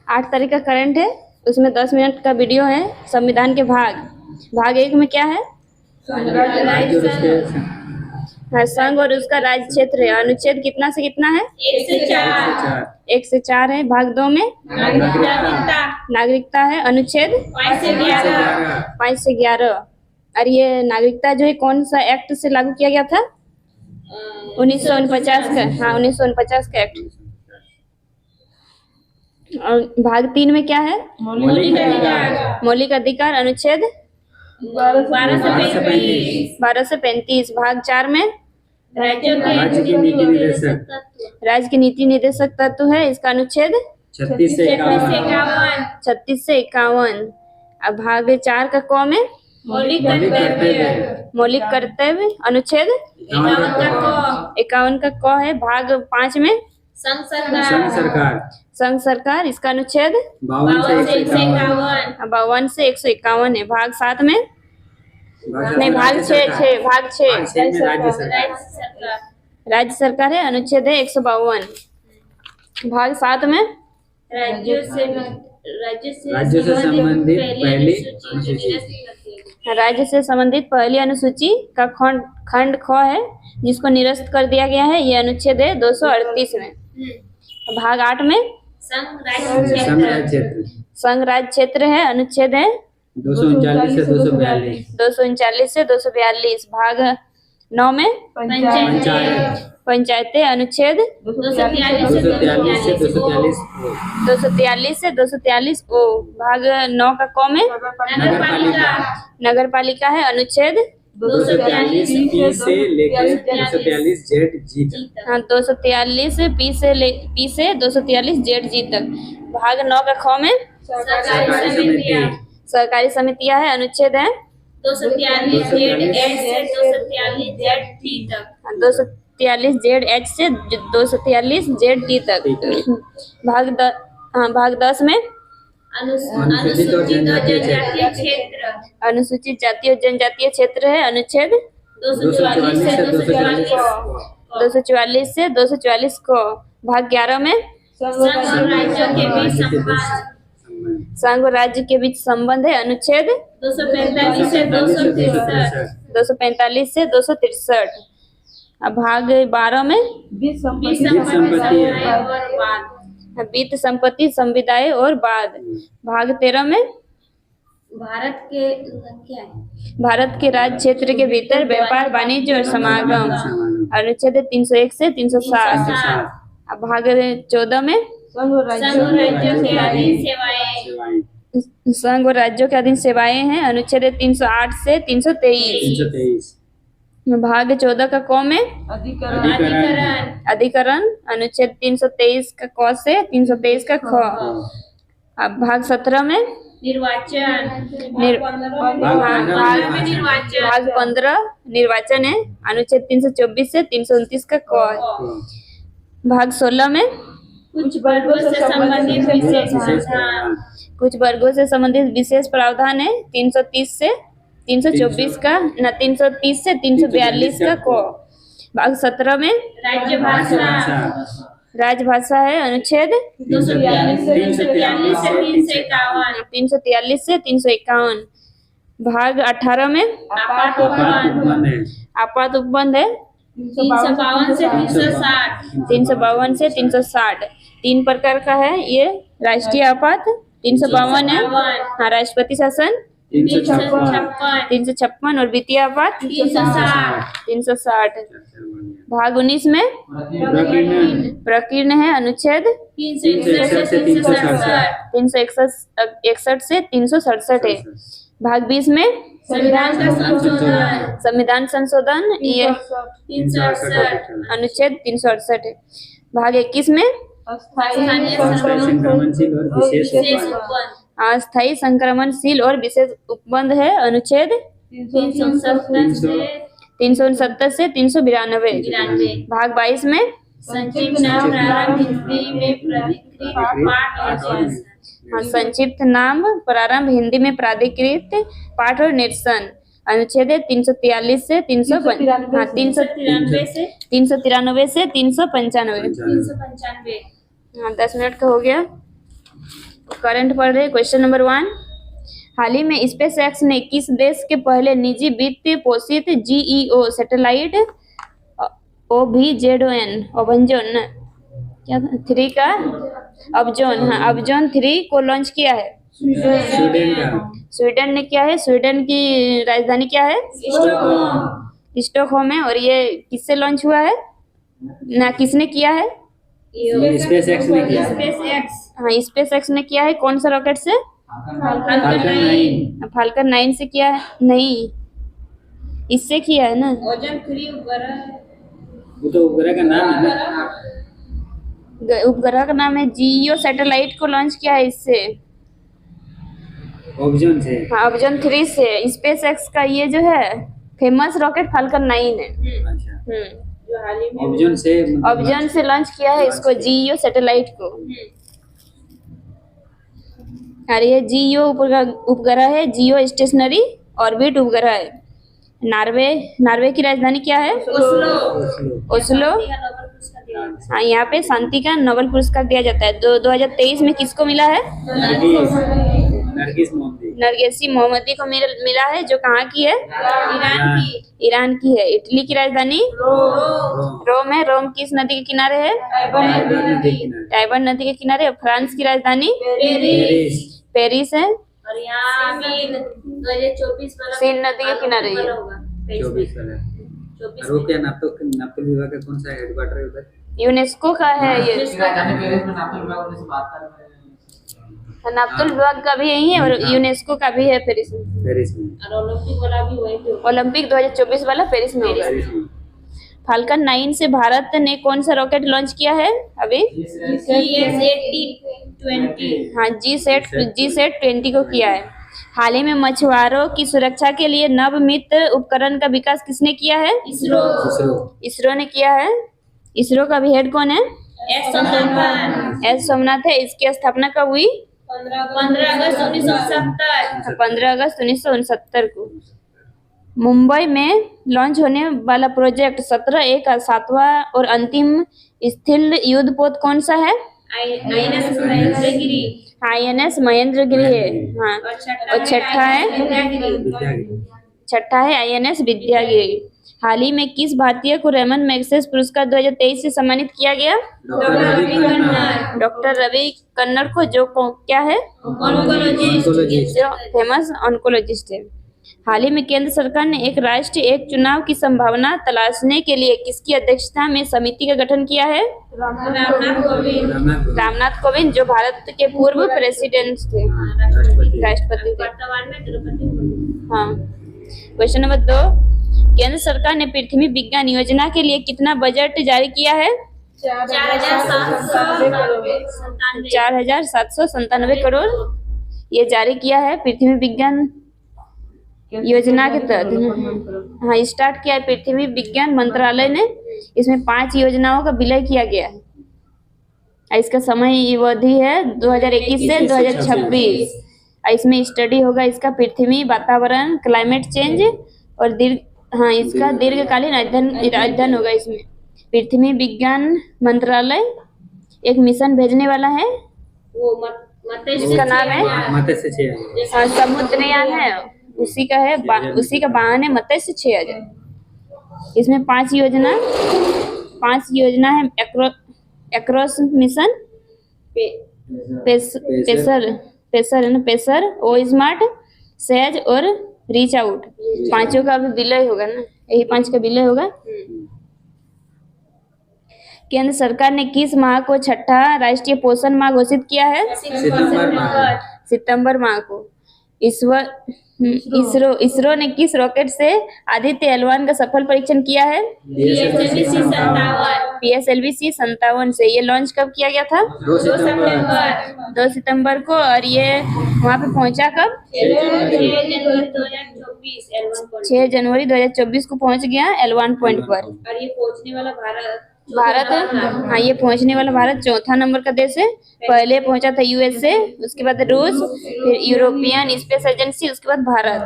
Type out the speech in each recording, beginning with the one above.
8 तारीख का करंट है, उसमें 10 मिनट का वीडियो है। संविधान के भाग 1 में क्या है? हाँ, संघ और उसका राज्य क्षेत्र है। अनुच्छेद कितना से कितना है? 1 से 4 है। भाग 2 में नागरिकता है। अनुच्छेद 5 से 11। और ये नागरिकता जो है कौन सा एक्ट से लागू किया गया था? 1949 का। हाँ, 1949 का एक्ट। और भाग 3 में क्या है? मौलिक अधिकार। अनुच्छेद 12 से 35। भाग 4 में राज्य की नीति निर्देशक तत्व है। इसका अनुच्छेद 36 से 51। अब भाग 4 का क में मौलिक कर्तव्य। अनुच्छेद 51 का क है। भाग 5 में संघ सरकार। इसका अनुच्छेद 52 से 151 है। भाग 7 में नहीं, भाग 6 राज्य सरकार है। अनुच्छेद है 152। भाग 7 में राज्यों से संबंधित पहली अनुसूची। राज्य से संबंधित पहली अनुसूची का खंड ख है, जिसको निरस्त कर दिया गया है। ये अनुच्छेद है 238 में। भाग 8 में संघ राज्य क्षेत्र है। अनुच्छेद है 239 से 242। भाग 9 में पंचायतें। अनुच्छेद 243 से 243 ओ। भाग 9 का क में नगर पालिका है। अनुच्छेद 243 से लेकर 243 जेड जी तक। हाँ, 243 पी से 243 जेड जी तक। भाग 9 का ख में सरकारी समितियां है। अनुच्छेद है 243 जेड एच से 243 जेड एच से 243 जेड टी तक। भाग 10 में अनुसूचित और जनजातीय क्षेत्र। अनुसूचित जाति और जनजातीय क्षेत्र है। अनुच्छेद 244 से 244 को। भाग 11 में संघ और राज्य के बीच संबंध है। अनुच्छेद 245 से 263। अब भाग 12 में वित्त संपत्ति संविदाएं और बाद। भाग 13 में भारत के राज्य क्षेत्र के भीतर व्यापार वाणिज्य और समागम। अनुच्छेद 301 से 360। अब भाग 14 में संघ और राज्यों के अधीन सेवाएं हैं। अनुच्छेद 308 से 323। भाग 14 का क में अधिकरण। अनुच्छेद 323 का क से 323 का ख। अब भाग 17 में भाग 15 निर्वाचन है। अनुच्छेद 324 से 329 का क। भाग 16 में कुछ वर्गों से संबंधित विशेष प्रावधान है। 330 से 324 का 330 से 342 का को। भाग 17 में राजभाषा है। अनुच्छेद 343 से 351। भाग 18 में आपात उपबंध है। 352 से 360। 3 प्रकार का है ये। राष्ट्रीय आपात 352 है। हाँ, राष्ट्रपति शासन 356 और वित्तीय आपात 360। भाग 19 में प्रकीर्ण है। अनुच्छेद 361 से 367 है। भाग 20 में संविधान संशोधन ये 368 अनुच्छेद 368 है। भाग 21 में अस्थायी संक्रमणशील और विशेष उपबंध है। अनुच्छेद 369 से 392। भाग 22 में संक्षिप्त नाम प्रारंभ हिंदी में प्राधिकृत पाठ और निरसन। अनुच्छेद 343 से 393 से 395। हाँ 10 मिनट का हो गया। करंट पढ़ रहे क्वेश्चन नंबर 1। हाल ही में स्पेसएक्स ने किस देश के पहले निजी वित्त पोषित जीईओ सैटेलाइट OBZON ओबंजोन क्या 3 का अबजोन 3 को लॉन्च किया है? स्वीडन का। स्वीडन ने किया है। स्वीडन की राजधानी क्या है? स्टॉकहोम है। और ये किससे लॉन्च हुआ है ना, किसने किया है? स्पेस एक्स ने किया। हाँ स्पेसएक्स ने किया है। कौन सा रॉकेट से? फाल्कन 9 से किया है? नहीं, इससे किया है ना। वो तो उपग्रह का नाम है ना। उपग्रह का नाम है जीईओ सैटेलाइट को लॉन्च किया है इससे। ऑब्जन से। हाँ अबजोन 3 से। स्पेसएक्स का ये जो है फेमस रॉकेट फाल्कन 9 है। अच्छा। ऑब्जन से लॉन्च किया है इसको, जीईओ सैटेलाइट को। और ये जीईओ उपग्रह है, जियो स्टेशनरी ऑर्बिट उपग्रह है। नॉर्वे की राजधानी क्या है? ओस्लो। हाँ यहाँ पे शांति का नोबेल पुरस्कार दिया जाता है। 2023 में किसको मिला है? नरगिस मोहम्मदी को मिला है, जो कहाँ की है? ईरान की है। इटली की राजधानी रोम है। रोम किस नदी के किनारे है? टाइबर नदी के किनारे। फ्रांस की राजधानी पेरिस है। सीन नदी के किनारे है। 24 वाला। और वो क्या नाप्तोल विभाग का कौन सा हेडक्वार्टर है उधर? यूनेस्को का है ये। नाप्तोल विभाग का भी यही है और यूनेस्को का भी है पेरिस में। और ओलंपिक 2024 वाला पेरिस में होगा। फाल्कन 9 से भारत ने कौन सा रॉकेट लॉन्च किया है अभी? हाँ जी-सैट 20 को किया है। हाल ही में मछुआरों की सुरक्षा के लिए नवमित उपकरण का विकास किसने किया है? इसरो ने किया है। इसरो का भी हेड कौन है? एस सोमनाथ है। इसकी स्थापना कब हुई? 15 अगस्त 1969 को। मुंबई में लॉन्च होने वाला प्रोजेक्ट 17A का 7वां और अंतिम स्थिर युद्धपोत कौन सा है? INS महेंद्रगिरी है। हाँ और छठा है INS विद्यागिरी। हाल ही में किस भारतीय को रेमन मैग्सेसे पुरस्कार 2023 से सम्मानित किया गया? डॉक्टर रवि कन्नड़ को, जो क्या है? जो फेमस ऑन्कोलॉजिस्ट है। हाल ही में केंद्र सरकार ने एक राष्ट्र एक चुनाव की संभावना तलाशने के लिए किसकी अध्यक्षता में समिति का गठन किया है? रामनाथ कोविंद, जो भारत के पूर्व प्रेसिडेंट थे, राष्ट्रपति थे। हाँ क्वेश्चन नंबर 2। केंद्र सरकार ने पृथ्वी विज्ञान योजना के लिए कितना बजट जारी किया है? 4,797 करोड़ ये जारी किया है पृथ्वी विज्ञान योजना के तहत। हाँ स्टार्ट किया है पृथ्वी विज्ञान मंत्रालय ने। इसमें 5 योजनाओं का विलय किया गया है। इसका समय अवधि है 2021 से 2026। इसमें स्टडी होगा इसका पृथ्वी वातावरण, क्लाइमेट चेंज और इसका दीर्घकालीन अध्ययन होगा। इसमें पृथ्वी विज्ञान मंत्रालय एक मिशन भेजने वाला है, जिसका नाम है समुद्रयान है। उसी का वाहन है मत्स्य 6000। इसमें 5 योजना है। एक्रोस मिशन, पेसर है ना, पेसर, ओ स्मार्ट, सेज और रीच आउट। 5 का अभी विलय होगा ना, यही 5 का विलय होगा। केंद्र सरकार ने किस माह को छठा राष्ट्रीय पोषण माह घोषित किया है? सितंबर माह को। इसरो ने किस रॉकेट से आदित्य L1 का सफल परीक्षण किया है? PSLV-C 57 से। ये लॉन्च कब किया गया था? 2 सितंबर को। और ये वहाँ पे पहुंचा कब? 6 जनवरी 2024 को पहुंच गया L1 पॉइंट पर। और ये पहुंचने वाला भारत हाँ ये पहुंचने वाला भारत 4था नंबर का देश है। पहले पहुंचा था USA, उसके बाद रूस, फिर यूरोपियन स्पेस एजेंसी, उसके बाद भारत।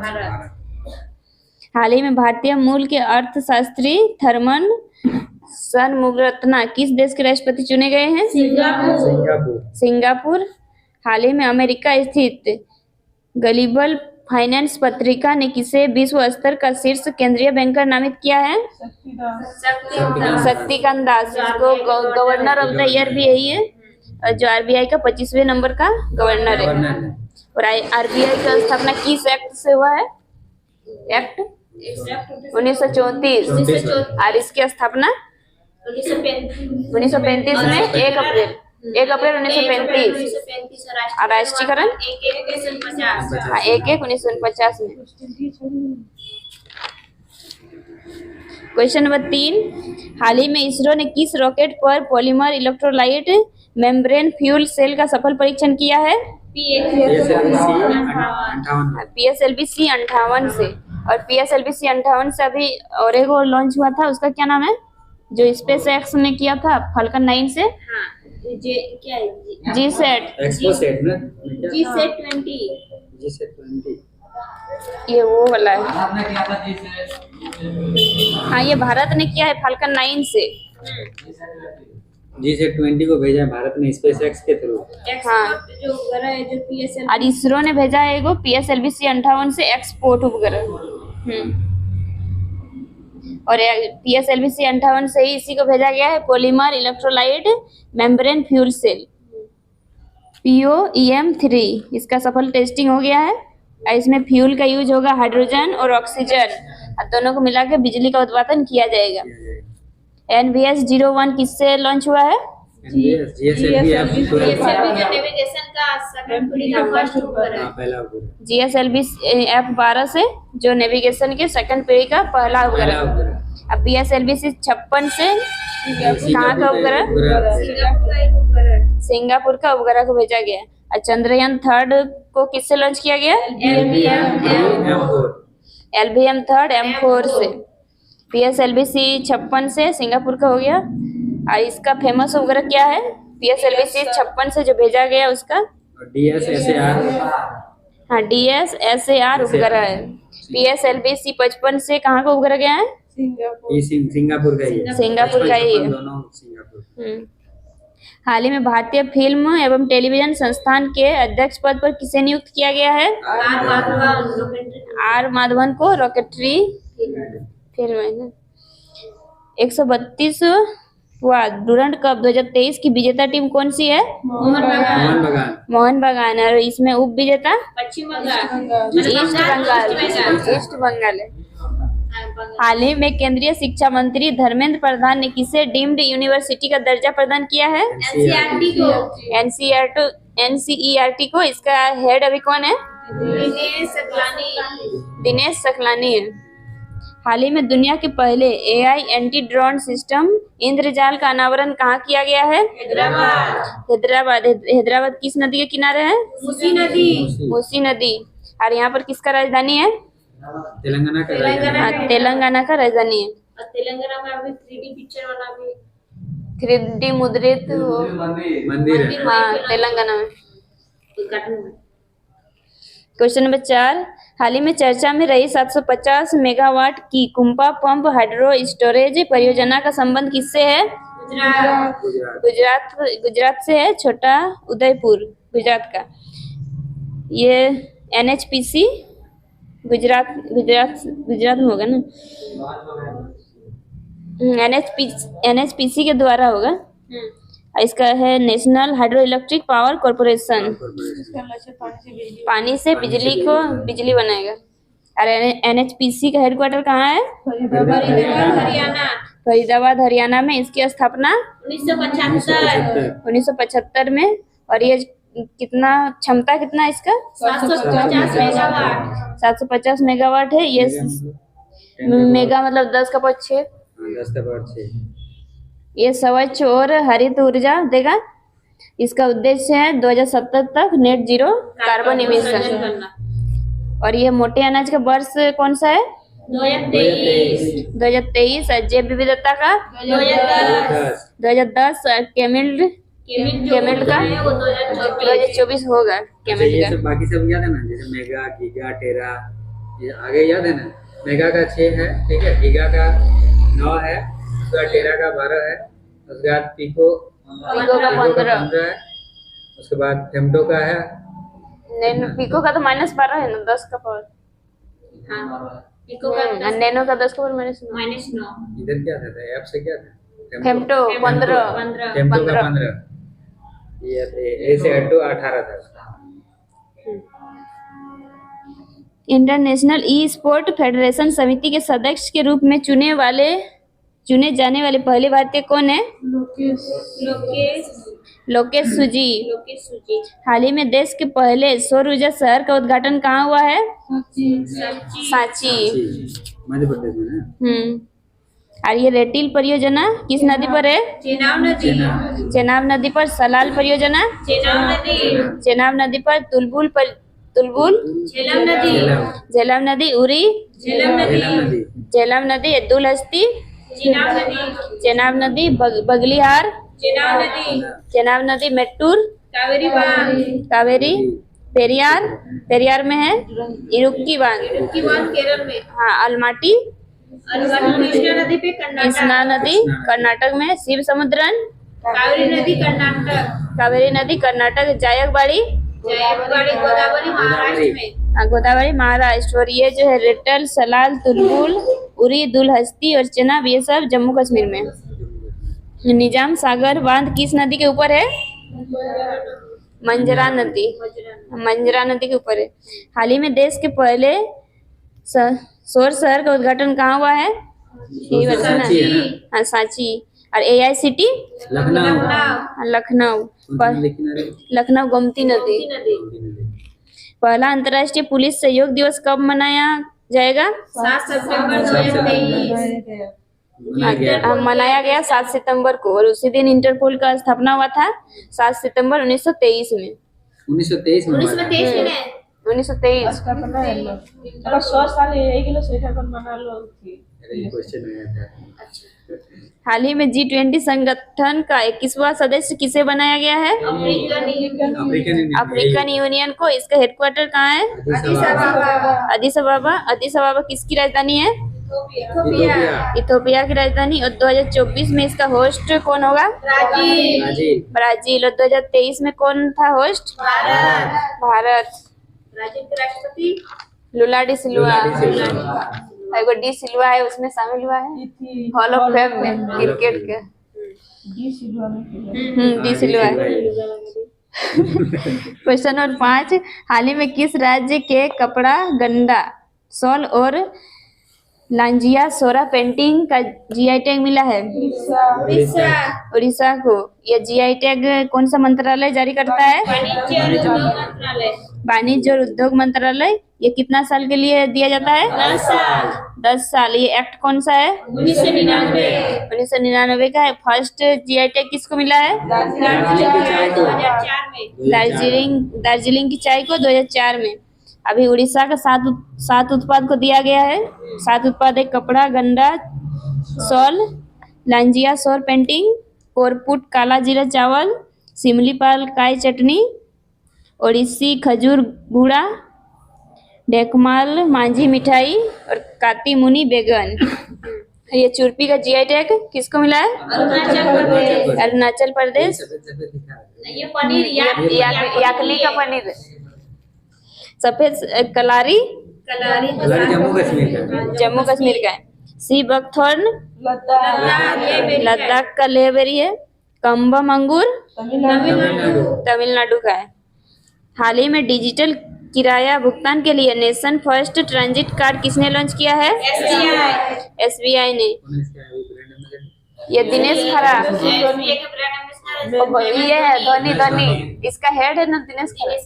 हाल ही में भारतीय मूल के अर्थशास्त्री थर्मन मुगरत्ना किस देश के राष्ट्रपति चुने गए हैं? सिंगापुर। सिंगापुर। हाल ही में अमेरिका स्थित ग्लोबल फाइनेंस पत्रिका ने किसे विश्व स्तर का शीर्ष केंद्रीय बैंकर नामित किया है? शक्तिकांत दास। इसको गवर्नर ऑफ द ईयर भी यही है, और जो आरबीआई का 25वें नंबर का गवर्नर है। और आरबीआई का स्थापना किस एक्ट से हुआ है? एक्ट 1934। और इसकी स्थापना 1935 में 1 अप्रैल 1935। और राष्ट्रीयकरण 1/1/1949 में। क्वेश्चन नंबर 3, हाल ही में इसरो ने किस रॉकेट पर polymer electrolyte membrane fuel cell का सफल परीक्षण किया है? PSLV-C 58 से। और PSLV-C 58 से अभी और एक और लॉन्च हुआ था, उसका क्या नाम है जो स्पेस एक्स ने किया था फाल्कन 9 से? क्या है? G-SAT। G-SAT 20। ये वो वाला है। हाँ, ये भारत ने किया है फाल्कन 9 से। G-SAT 20 को भेजा है भारत ने स्पेस एक्स के थ्रू। हाँ, जो उपग्रह है जो PSLV, और इसरो ने भेजा है एगो PSLV-C 58 से एक्सपोर्ट उपग्रह। और PSLV-C 58 से ही इसी को भेजा गया है polymer electrolyte membrane fuel cell POEM-3। इसका सफल टेस्टिंग हो गया है। और इसमें फ्यूल का यूज होगा हाइड्रोजन और ऑक्सीजन, और दोनों को मिला के बिजली का उत्पादन किया जाएगा। NVS-01 किससे लॉन्च हुआ है? GSLV F-12 से, जो नेविगेशन के सेकंड पीढ़ी का पहला उपग्रह। अब PSLV-C 56 से कहाँ का उपग्रह? सिंगापुर का उपग्रह को भेजा गया। और चंद्रयान 3 को किससे लॉन्च किया गया? LVM-3 M4 से। PSLV-C 56 से सिंगापुर का हो गया। और इसका फेमस उपग्रह क्या है? PSLV-C 56 से जो भेजा गया उसका DSSAR। हाँ, DSSAR उपग्रह है। PSLV-C 55 से कहाँ का उपग्रह गया है? सिंगापुर का ही है। सिंगापुर का ही है। दोनों सिंगापुर। हाल ही में भारतीय फिल्म एवं टेलीविजन संस्थान के अध्यक्ष पद पर किसे नियुक्त किया गया है? आर माधवन को रॉकेटरी फिल्म 132 डुरंड कप 2023 की विजेता टीम कौन सी है? मोहन बागान। और इसमें उप विजेता ईस्ट बंगाल है। हाल ही में केंद्रीय शिक्षा मंत्री धर्मेंद्र प्रधान ने किसे डीम्ड यूनिवर्सिटी का दर्जा प्रदान किया है? NCERT को। इसका हेड अभी कौन है? दिनेश सकलानी है। हाल ही में दुनिया के पहले AI एंटी ड्रोन सिस्टम इंद्रजाल का अनावरण कहाँ किया गया है? हैदराबाद किस नदी के किनारे है? मूसी नदी। और यहाँ पर किसका राजधानी है? तेलंगाना का राजधानी है। और तेलंगाना में अभी 3D पिक्चर वाला भी 3D मुद्रित मंदिर है। हाँ, तेलंगाना में। क्वेश्चन नंबर 4, हाल ही में चर्चा में रही 750 मेगावाट की कुंपा पंप हाइड्रो स्टोरेज परियोजना का संबंध किससे है? गुजरात से है। छोटा उदयपुर गुजरात का। ये NHPC गुजरात में होगा ना? NHPC के द्वारा होगा। इसका है national hydro electric power corporation. पानी से बिजली बनाएगा। और NHPC का हेडक्वार्टर कहाँ है? फरीदाबाद हरियाणा में। इसकी स्थापना 1975 में। और ये कितना क्षमता कितना इसका? 750 मेगावाट है। ये मेगा मतलब 10⁶। ये स्वच्छ और हरित ऊर्जा देगा। इसका उद्देश्य है 2070 तक नेट जीरो कार्बन इमिशन। और ये मोटे अनाज का वर्ष कौन सा है? 2023। जैव विविधता का 2010। केमिल का 2024 होगा। केमिल का बाकी सब याद है ना? जैसे मेगा, गीगा, टेरा, ये आगे याद है ना? मेगा का 6 है, ठीक है। गीगा का 9 है, उसके बाद टेरा का 12 है, उसके बाद पीको का 15 15 है, उसके बाद फेमटो का है। पीको का तो -12 है ना, 10 का पावर। पिको का नैनो का 10 का पावर -9। -9। इधर क्या था ऐप से क्या था? फेमटो 15। फेमटो का 15, ये ऐसे हटो 18 था उसका। इंटरनेशनल ई स्पोर्ट फेडरेशन समिति के सदस्य के रूप में चुने जाने वाले पहले भारतीय कौन है? लोकेश सुजी। हाल ही में देश के पहले सौर ऊर्जा शहर का उद्घाटन कहाँ हुआ है? सांची। मध्य प्रदेश में ना। और ये रेटिल परियोजना किस नदी पर है? चेनाब नदी पर। सलाल परियोजना चेनाब नदी पर। तुलबुल झेलम नदी। उरी झेलम नदी। दुल हस्ती चेनाब नदी। बगलिहार चेनाब नदी। मेट्टूर कावेरी। पेरियार में है। इरुक्की बांध केरल में। हाँ। अलमाटी कृष्णा नदी पे कृष्णा नदी कर्नाटक में। शिव समुद्रन कावेरी नदी कर्नाटक। जायकवाड़ी गोदावरी महाराष्ट्र में। गोदावरी महाराष्ट्र। और ये जो है रेटल, सलाल, तुलबुल, उरी, दुलहस्ती और चेनाब, ये सब जम्मू कश्मीर में। निजाम सागर बांध किस नदी के ऊपर है? मंजरा नदी के ऊपर है। हाल ही में देश के पहले सौर शहर का उद्घाटन कहाँ हुआ है? हाँ, सांची। और AICT लखनऊ गोमती नदी। पहला अंतर्राष्ट्रीय पुलिस सहयोग दिवस कब मनाया जाएगा? 7 सितंबर 2023। मनाया गया 7 सितंबर को। और उसी दिन इंटरपोल का स्थापना हुआ था 7 सितंबर 1923 में। 1923 में 1923 अगर 100 साल ହେଇଗଲେ ସେଇଟା କଣ ମନାलो थी। अरे क्वेश्चन आया था। हाल ही में G20 संगठन का 21वां सदस्य किसे बनाया गया है? अफ्रीकन यूनियन को। इसका हेडक्वार्टर कहाँ है? अदिस अबाबा किसकी राजधानी है? इथोपिया की राजधानी। और 2024 में इसका होस्ट कौन होगा? ब्राजील। और 2023 में कौन था होस्ट? भारत। ब्राजील के राष्ट्रपति लुला डी सिल्वा। एगो डी सिल्वा है, उसमें शामिल हुआ है हॉल ऑफ फेम में क्रिकेट के। डी सिल्वा। क्वेश्चन नंबर 5, हाल ही में किस राज्य के कपड़ा, गंदा, शॉल और लांजिया सोरा पेंटिंग का GI टैग मिला है? उड़ीसा को। यह GI टैग कौन सा मंत्रालय जारी करता है? वाणिज्य और उद्योग मंत्रालय। ये कितना साल के लिए दिया जाता है? 10 साल। ये एक्ट कौन सा है? 1999 का है। फर्स्ट GI टैग किसको मिला है? 2004 में। दार्जिलिंग की चाय को 2004 में। अभी उड़ीसा का 7 उत्पाद को दिया गया है। 7 उत्पाद है: कपड़ा, गंदा, शॉल, लांजिया सौर पेंटिंग, कोरपुट काला जीरा चावल, सिमलीपाल काई चटनी, ओडिसी खजूर गुड़ा, डेकमाल मांझी मिठाई और काती मुनी बेगन। ये चुरपी का GI टैग किसको मिला है? अरुणाचल प्रदेश। ये पनीर याकली का पनीर। सफेद कलारी जम्मू कश्मीर का है। सी बकथॉर्न लद्दाख का लेबेरी है। कम्बम अंगूर तमिलनाडु का है। हाल ही में डिजिटल किराया भुगतान के लिए नेशन फर्स्ट ट्रांजिट कार्ड किसने लॉन्च किया है? SBI ने। ये दिनेश खरा, ये है धोनी, इसका हेड है ना दिनेश खरा।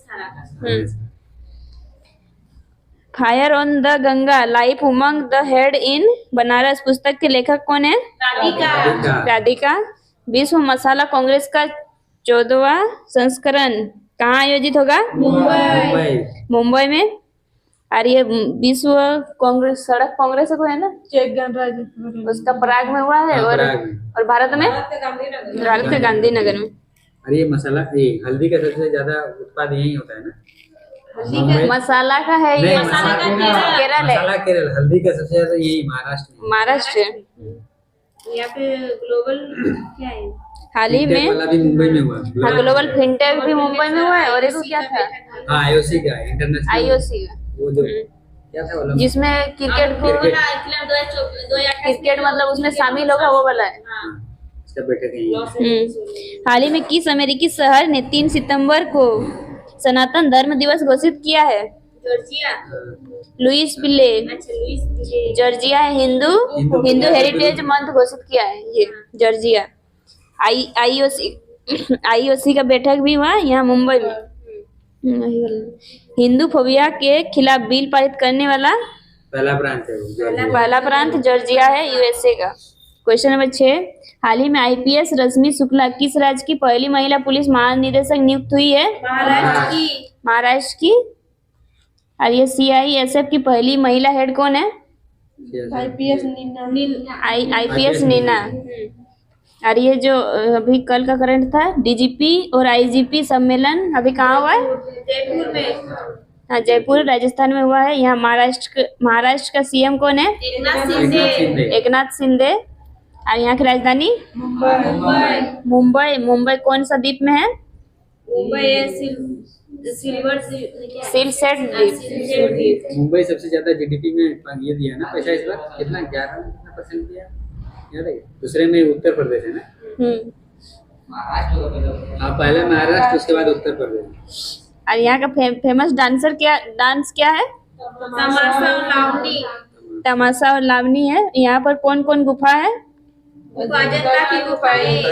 Fire on the Ganga, life Umang the head in Banaras पुस्तक के लेखक कौन है? राधिका। विश्व मसाला कांग्रेस का 14वां संस्करण कहाँ आयोजित होगा? मुंबई में। और ये विश्व कांग्रेस सड़क कांग्रेस को है ना, उसका पराग में हुआ है। और भारत में भारत के गांधीनगर में। अरे ये मसाला, ये हल्दी का सबसे ज्यादा उत्पाद यही होता है ना? मसाला का है ये, केरल है। मसाला केरल, हल्दी का सबसे ज्यादा यही महाराष्ट्र। यहाँ पे ग्लोबल क्या है? हाल ही Fintech में वाला भी मुंबई में हुआ। हाँ ग्लोबल फिनटेक भी मुंबई में हुआ है और एक वो क्या था हाँ आईओसी का इंटरनेशनल आईओसी का वो जो क्या था वाला जिसमें क्रिकेट को क्रिकेट मतलब उसमें शामिल होगा वो वाला है। इसका बैठक है। हाल ही में किस अमेरिकी शहर ने 3 सितंबर को सनातन धर्म दिवस घोषित किया है? जॉर्जिया। लुइस विले। अच्छा लुइस विले। जॉर्जिया है हिंदू हेरिटेज मंथ घोषित किया है ये जॉर्जिया। आईओसी का बैठक भी हुआ यहाँ मुंबई में। हिंदू फोबिया के खिलाफ बिल पारित करने वाला पहला प्रांत है वो, जॉर्जिया। पहला प्रांत जॉर्जिया है यूएसए का। क्वेश्चन नंबर 6 हाल ही में आईपीएस रश्मि शुक्ला किस राज्य की पहली महिला पुलिस महानिदेशक नियुक्त हुई है? महाराष्ट्र की। और ये सीआईएसएफ की पहली महिला हेड कौन है? IPS Neena IPS Neena. और ये जो अभी कल का करंट था डीजीपी और आईजीपी सम्मेलन अभी कहाँ हुआ है? जयपुर में। हाँ जयपुर राजस्थान में हुआ है। यहाँ महाराष्ट्र का सीएम कौन है? एकनाथ शिंदे। एकनाथ शिंदे। और यहाँ की राजधानी मुंबई कौन सा द्वीप में है? मुंबई सिल्वर सिलसेट द्वीप। मुंबई सबसे ज्यादा जीडीपी में ये दिया ना पैसा इस बार कितना 11% दिया याद है? दूसरे में उत्तर प्रदेश है ना। हाँ पहले महाराष्ट्र उसके बाद उत्तर प्रदेश। और यहाँ का फेमस डांस क्या है? तमाशा और लावनी। तमाशा और लावनी है। यहाँ पर कौन कौन गुफा है? अजंता की गुफाएं।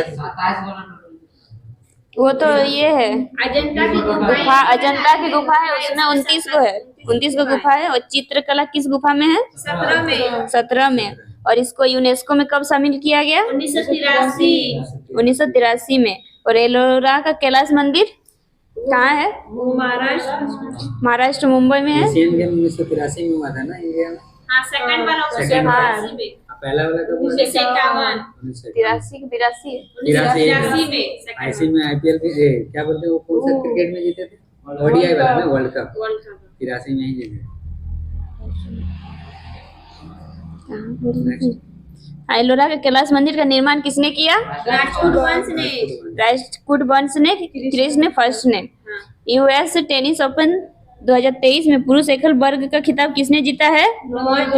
वो तो ये है अजंता की गुफा गुफाएं। अजंता की गुफा है उसमें 29 को है 29 को गुफा है। और चित्रकला किस गुफा में है? 17 में। 17 में। और इसको यूनेस्को में कब शामिल किया गया? 1983 में। और एलोरा का कैलाश मंदिर कहाँ है? महाराष्ट्र मुंबई में है। एशियन गेम 1983 में हुआ था ना इंडिया में। हाँ सेकंड वाला Second वाला। पहला वाला कब हुआ? 1951। 83 की 82 1983 में। आईसी में आईपीएल के क्या बोलते हैं वो कौन सा क्रिकेट में जीते थे? ओडीआई वाला ना वर्ल्ड कप 83 में ही जीते। एलोरा के कैलाश मंदिर का निर्माण किसने किया? राजपूत वंश ने कृष्ण फर्स्ट ने। यूएस टेनिस ओपन 2023 में पुरुष एकल वर्ग का खिताब किसने जीता है? नोवाक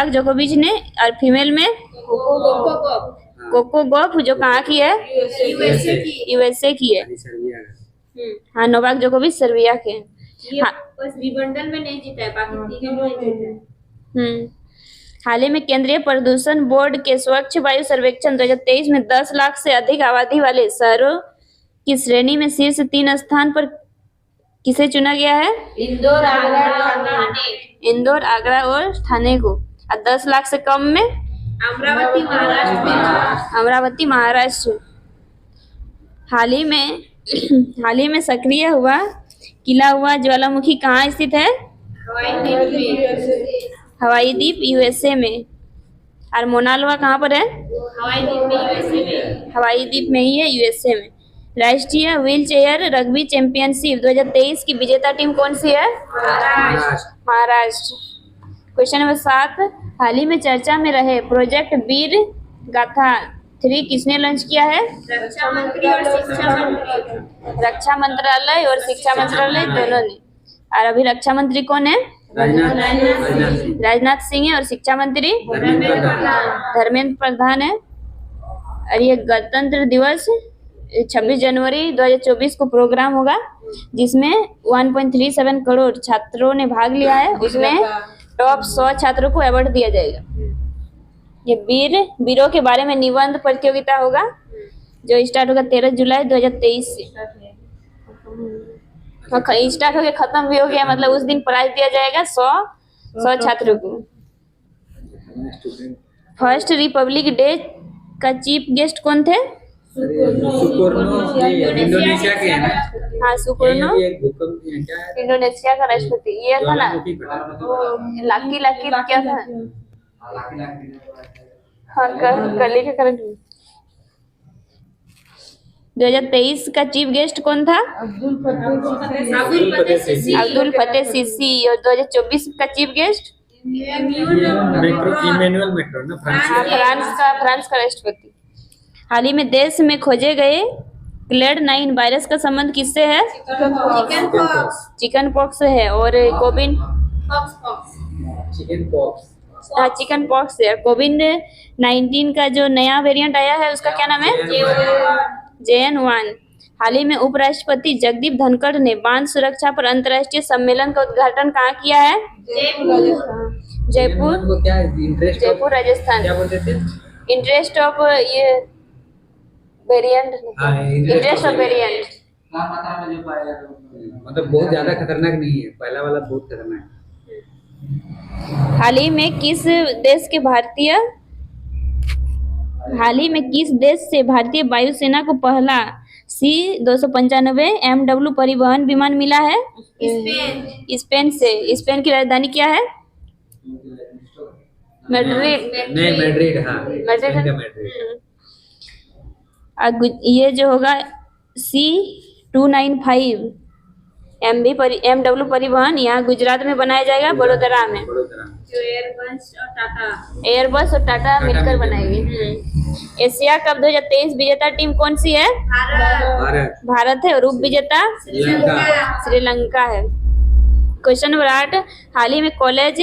जोकोविच ने। और फीमेल में कोको गॉफ जो कहाँ की है? यूएसए की है। हाँ नोवाक जोकोविच सर्बिया के। ये बस विंबलडन में नहीं जीता है बाकी तीनों में जीता है। हाल ही में केंद्रीय प्रदूषण बोर्ड के स्वच्छ वायु सर्वेक्षण 2023 में 10 लाख से अधिक आबादी वाले शहरों की श्रेणी में शीर्ष 3 स्थान पर किसे चुना गया है? इंदौर आगरा और ठाणे को। और 10 लाख से कम में अमरावती महाराष्ट्र। हाल ही में सक्रिय हुआ किला हुआ ज्वालामुखी कहाँ स्थित है? हवाई द्वीप यूएसए में। और मोनालवा कहाँ पर है? हवाई द्वीप में ही है यूएसए में। राष्ट्रीय व्हील चेयर रग्बी चैंपियनशिप 2023 की विजेता टीम कौन सी है? महाराष्ट्र। क्वेश्चन नंबर 7 हाल ही में चर्चा में रहे प्रोजेक्ट वीर गाथा 3 किसने लॉन्च किया है? रक्षा मंत्री और शिक्षा मंत्री। रक्षा मंत्रालय और शिक्षा मंत्रालय दोनों ने। और अभी रक्षा मंत्री कौन है? राजनाथ सिंह है। और शिक्षा मंत्री धर्मेंद्र प्रधान है। और ये गणतंत्र दिवस 26 जनवरी 2024 को प्रोग्राम होगा जिसमें 1.37 करोड़ छात्रों ने भाग लिया है। उसमें टॉप 100 छात्रों को अवार्ड दिया जाएगा। ये वीरों के बारे में निबंध प्रतियोगिता होगा जो स्टार्ट होगा 13 जुलाई 2023 से। स्टार्ट हो गया खत्म भी हो गया मतलब उस दिन प्राइज दिया जाएगा 100 छात्रों को। फर्स्ट रिपब्लिक डे का चीफ गेस्ट कौन थे? इंडोनेशिया के है ना। हाँ सुकर्नो ये भूकंप क्या है? इंडोनेशिया का राष्ट्रपति ये था ना लाकी क्या था? हाँ कल के करंट 2023 का चीफ गेस्ट कौन था? Abdel Fattah Sisi. Abdel Fattah Sisi. और 2024 का chief guest Macron Emmanuel Macron ना फ्रांस का राष्ट्रपति। हाल ही में देश में खोजे गए क्लेड 9 वायरस का संबंध किससे है? चिकन पॉक्स है। और कोविड चिकन पॉक्स है। कोविड-19 का जो नया वेरिएंट आया है उसका क्या नाम है? JN1। हाल ही में उपराष्ट्रपति जगदीप धनखड़ ने बांध सुरक्षा पर अंतर्राष्ट्रीय सम्मेलन का उद्घाटन कहाँ किया है? जयपुर वो क्या इंटरेस्ट जयपुर राजस्थान। क्या बोलते थे? इंटरेस्ट ऑफ ये वेरिएंट इंटरेस्ट ऑफ वेरिएंट। मतलब बहुत ज्यादा खतरनाक नहीं है, पहला वाला बहुत खतरनाक है। हाल ही में किस देश से भारतीय वायुसेना को पहला C-295 MW परिवहन विमान मिला है? स्पेन से। स्पेन की राजधानी क्या है? मैड्रिड। नहीं, मैड्रिड। हाँ, मैड्रिड। स्पेन का मैड्रिड। ये जो होगा C-295 MW परिवहन यहाँ गुजरात में बनाया जाएगा, बड़ोदरा में। जो एयरबस और टाटा मिलकर बनाएंगे। एशिया कप 2023 विजेता टीम कौन सी है? भारत है। और उप विजेता श्रीलंका है। क्वेश्चन नंबर 8, हाल ही में कॉलेज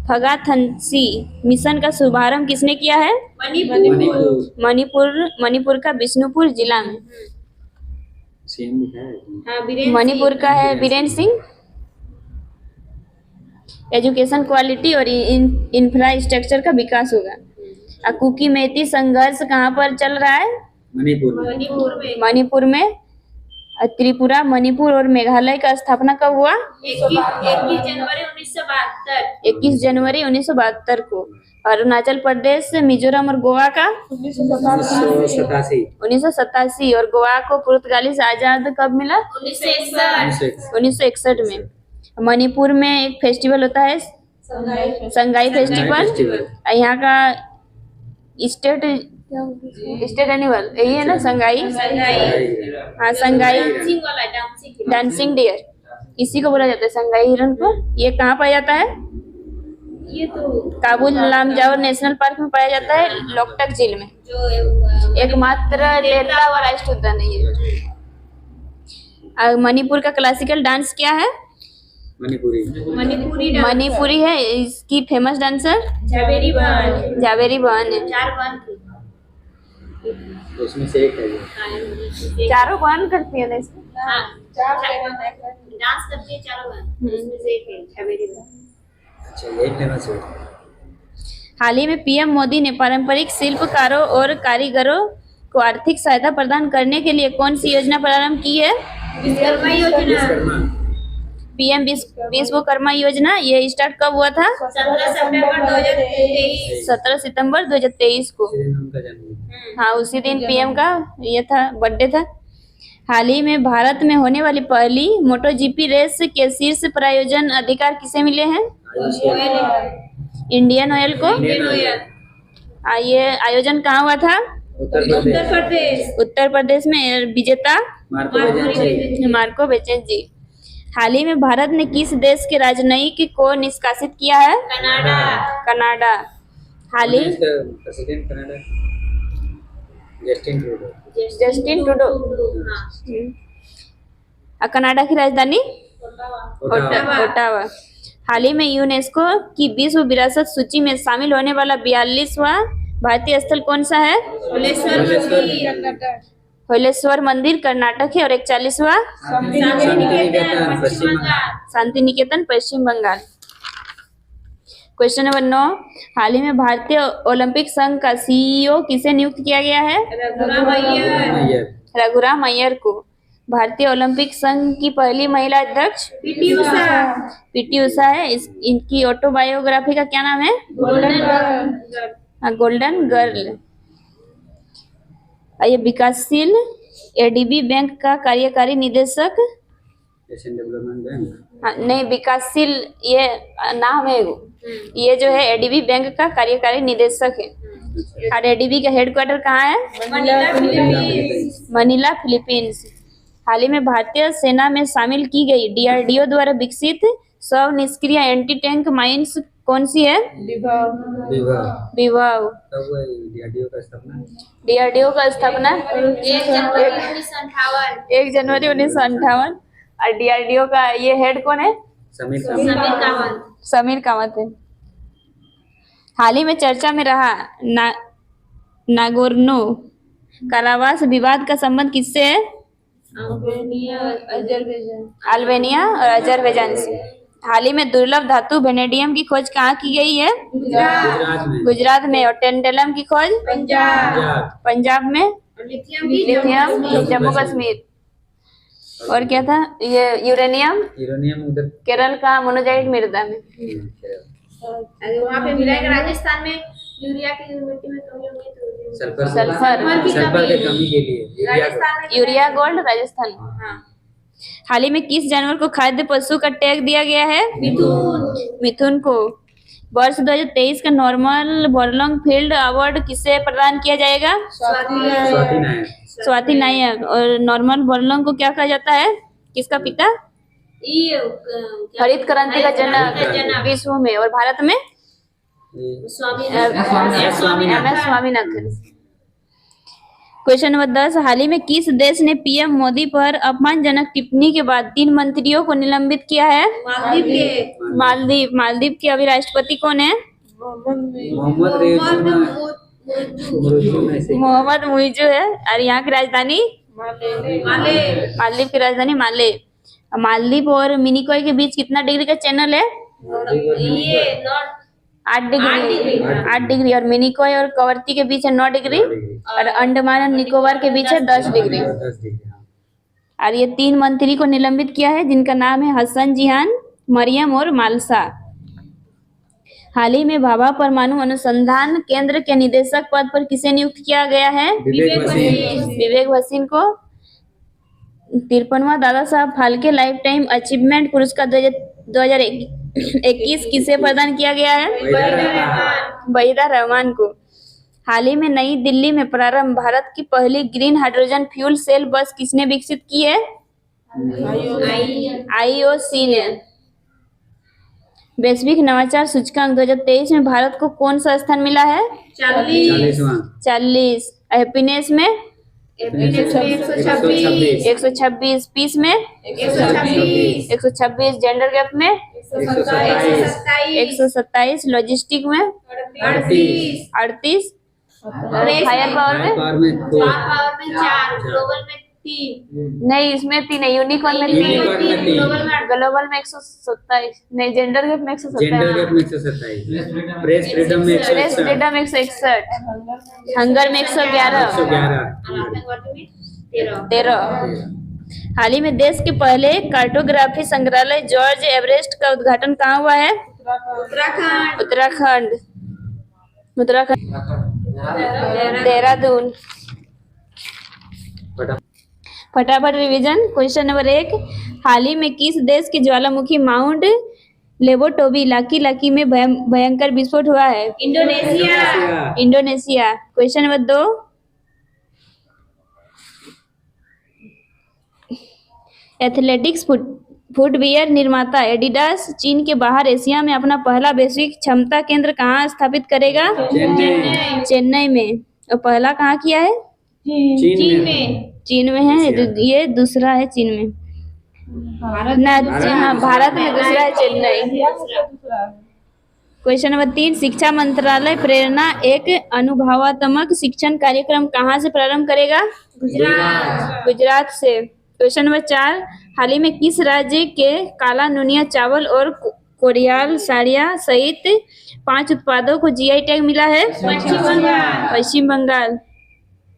फगाथनसी मिशन का शुभारंभ किसने किया है? मणिपुर का बिष्णुपुर जिला में। सीएम लिखा है। मणिपुर का है बीरेन्द्र सिंह। एजुकेशन क्वालिटी और इंफ्रास्ट्रक्चर का विकास होगा। कुकी मेती संघर्ष कहाँ पर चल रहा है? मणिपुर में। त्रिपुरा, मणिपुर और मेघालय का स्थापना कब हुआ? 21 जनवरी 1972 को। अरुणाचल प्रदेश, मिजोरम और गोवा का 1987। और गोवा को पुर्तगाली से आजाद कब मिला? 1961 में। मणिपुर में एक फेस्टिवल होता है संगाई फेस्टिवल। यहाँ का स्टेट एनिमल यही है ना, संगाई। हाँ, संगाई डांसिंग डियर, इसी को बोला जाता है, संगाई हिरन को। ये कहाँ पाया जाता है? ये तो काबुल लामजाओ नेशनल पार्क में पाया जाता है, लोकटक झील में। एकमात्र लेला व राष्ट्रीय उद्यान है ये। मणिपुर का क्लासिकल डांस क्या है? मणिपुरी है। इसकी फेमस डांसर जावेरी बहन है। 4 बहन थी। उसमें से एक है ये। चारों बहन करती है इसमें। हाँ, 4 डांस करती है, 4 बहन। उसमें से एक है जावेरी बहन। अच्छा, यही फेमस है। हाल ही में पीएम मोदी ने पारंपरिक शिल्पकारों और कारीगरों को आर्थिक सहायता प्रदान करने के लिए कौन सी योजना प्रारंभ की है? विश्वकर्मा योजना। पीएम विश्वकर्मा योजना। ये स्टार्ट कब हुआ था? 17 सितंबर 2023 को। हाँ, उसी दिन पीएम का ये था, बर्थडे था। हाल ही में भारत में होने वाली पहली मोटोजीपी रेस के शीर्ष प्रायोजन अधिकार किसे मिले हैं? इंडियन ऑयल को। ये आयोजन कहाँ हुआ था? उत्तर प्रदेश में। विजेता मार्को बेचेंजी। हाल ही में भारत ने किस देश के राजनयिक को निष्कासित किया है? कनाडा। हाल ही जस्टिन ट्रूडो। कनाडा की राजधानी ओटावा। हाल ही में यूनेस्को की विश्व विरासत सूची में शामिल होने वाला 42वां भारतीय स्थल कौन सा है? होलेश्वर मंदिर कर्नाटक है। और 41वां शांति निकेतन पश्चिम बंगाल। क्वेश्चन नंबर 9, हाल ही में भारतीय ओलंपिक संघ का CEO किसे नियुक्त किया गया है? रघुराम अय्यर को। भारतीय ओलंपिक संघ की पहली महिला अध्यक्ष पीटी उषा है। इनकी ऑटोबायोग्राफी का क्या नाम है? Golden girl. ये विकासशील एडीबी बैंक का कार्यकारी निदेशक। Asian development bank. हाँ, नहीं, विकासशील ये नाम है वो। ये जो है एडीबी बैंक का कार्यकारी निदेशक है। और एडीबी का हेडक्वार्टर कहाँ है? Manila, Philippines. हाल ही में भारतीय सेना में शामिल की गई DRDO द्वारा विकसित 100 निष्क्रिय एंटी टैंक माइन्स कौन सी है? विवाह विवाह विभव। कब हुआ डीआरडीओ का स्थापना? डीआरडीओ का स्थापना 1 जनवरी 1958। 1 जनवरी 1958। और डीआरडीओ का ये हेड कौन है? समीर समीर कामत। समीर कामत है। हाल ही में चर्चा में रहा नागोर्नो काराबास विवाद का संबंध किससे है? अल्बानिया और अजरबैजान से। हाल ही में दुर्लभ धातु वेनेडियम की खोज कहाँ की गई है? गुजरात में। गुजरात में। और टेंटेलम की खोज पंजाब में। लिथियम जम्मू कश्मीर। और क्या था ये? यूरेनियम उधर केरल का मोनोजाइट मृदा में। वहाँ पे मिला है। राजस्थान में यूरिया की मिट्टी में कमी होगी तो सल्फर की कमी के लिए राजस्थान में यूरिया गोल्ड राजस्थान में। हाँ। हाल ही में किस जानवर को खाद्य पशु का टैग दिया गया है? मिथुन को। वर्ष 2023 का नॉर्मल बोरलॉन्ग फील्ड अवार्ड किसे प्रदान किया जाएगा? स्वाति नायक। और नॉर्मल बोरलॉन्ग को क्या कहा जाता है? किसका पिता? हरित क्रांति का जनक विश्व में। और भारत में एम.एस. स्वामीनाथन। Question number 10। हाल ही में किस देश ने पीएम मोदी पर अपमानजनक टिप्पणी के बाद 3 मंत्रियों को निलंबित किया है? मालदीव। मालदीव के अभी राष्ट्रपति कौन है? मोहम्मद मुइजू है। और यहाँ की राजधानी मालदीव की राजधानी माले। मालदीव और मिनिकॉय के बीच कितना डिग्री का चैनल है? 8 डिग्री। और मिनिकॉय और कवरत्ती के बीच है 9 डिग्री। और अंडमान और निकोबार के बीच है 10 डिग्री। और ये 3 मंत्री को निलंबित किया है जिनका नाम है हसन जिहान, मरियम और मालसा। हाल ही में भाभा परमाणु अनुसंधान केंद्र के निदेशक पद पर किसे नियुक्त किया गया है? विवेक भसीन को। 53वां Dada Saheb Phalke life time achievement पुरस्कार 2021 किसे प्रदान किया गया है? वहीदा रहमान को। हाल ही में नई दिल्ली में प्रारंभ भारत की पहली ग्रीन हाइड्रोजन फ्यूल सेल बस किसने विकसित की है? IOC ने। वैश्विक नवाचार सूचकांक 2023 में भारत को कौन सा स्थान मिला है? 40। हैप्पीनेस में 126। पीस में 126। जेंडर गैप में 127। लॉजिस्टिक में 38। फायर पावर में 4। ग्लोबल में 3। नहीं, इसमें 3 है। यूनिकॉर्न में 3। ग्लोबल में 127। नहीं, जेंडर गैप में 127। प्रेस फ्रीडम में 161। हंगर में 111। 13। हाल ही में देश के पहले कार्टोग्राफी संग्रहालय जॉर्ज एवरेस्ट का उद्घाटन कहाँ हुआ है? उत्तराखंड। देहरादून। फटाफट रिवीजन। Question number 1। हाल ही में किस देश के ज्वालामुखी माउंट लेबोटोबी लाकी में भयंकर विस्फोट हुआ है? Indonesia. Question number 2। Athletics footwear निर्माता एडिडास चीन के बाहर एशिया में अपना पहला वैश्विक क्षमता केंद्र कहाँ स्थापित करेगा? चेन्नई में। और पहला कहाँ किया है? चीन में है। ये दूसरा है चीन में। हाँ, भारत में दूसरा है चेन्नई। Question number 3। शिक्षा मंत्रालय प्रेरणा एक अनुभवात्मक शिक्षण कार्यक्रम कहाँ से प्रारंभ करेगा? गुजरात से। Question number 4। हाल ही में किस राज्य के काला नुनिया चावल और कोरियाल साड़ियाँ सहित 5 उत्पादों को जीआई टैग मिला है? पश्चिम बंगाल।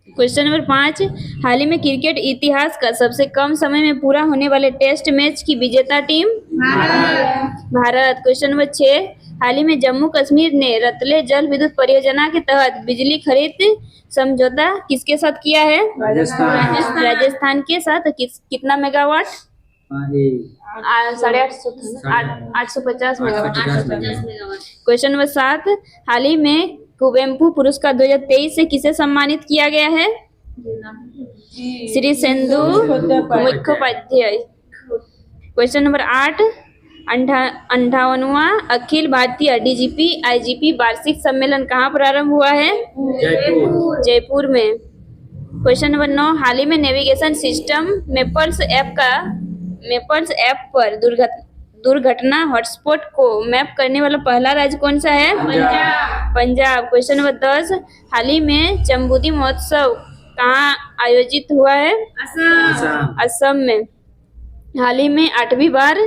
Question number 5। हाल ही में क्रिकेट इतिहास का सबसे कम समय में पूरा होने वाले टेस्ट मैच की विजेता टीम? भारत। Question number 6। हाल ही में जम्मू कश्मीर ने रतले जल विद्युत परियोजना के तहत बिजली खरीद समझौता किसके साथ किया है? राजस्थान के साथ। कितना मेगावाट? 850 मेगावाट। Question number 7। हाल ही में कुवेम्पु पुरस्कार 2023 से किसे सम्मानित किया गया है? श्री सेंदु मुखोपाध्याय। Question number 8। 58वां अखिल भारतीय डीजीपी आईजीपी वार्षिक सम्मेलन कहाँ प्रारंभ हुआ है? जयपुर। जयपुर में। क्वेश्चन नंबर 9, हाल ही में नेविगेशन सिस्टम मैपर्स ऐप पर दुर्घटना हॉटस्पॉट को मैप करने वाला पहला राज्य कौन सा है? पंजाब। क्वेश्चन नंबर 10, हाल ही में चंबुदी महोत्सव कहाँ आयोजित हुआ है? असम में। हाल ही में 8वीं बार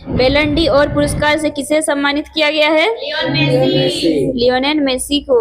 बैलन डी और पुरस्कार से किसे सम्मानित किया गया है? मेसी। लियोनेल मेसी को।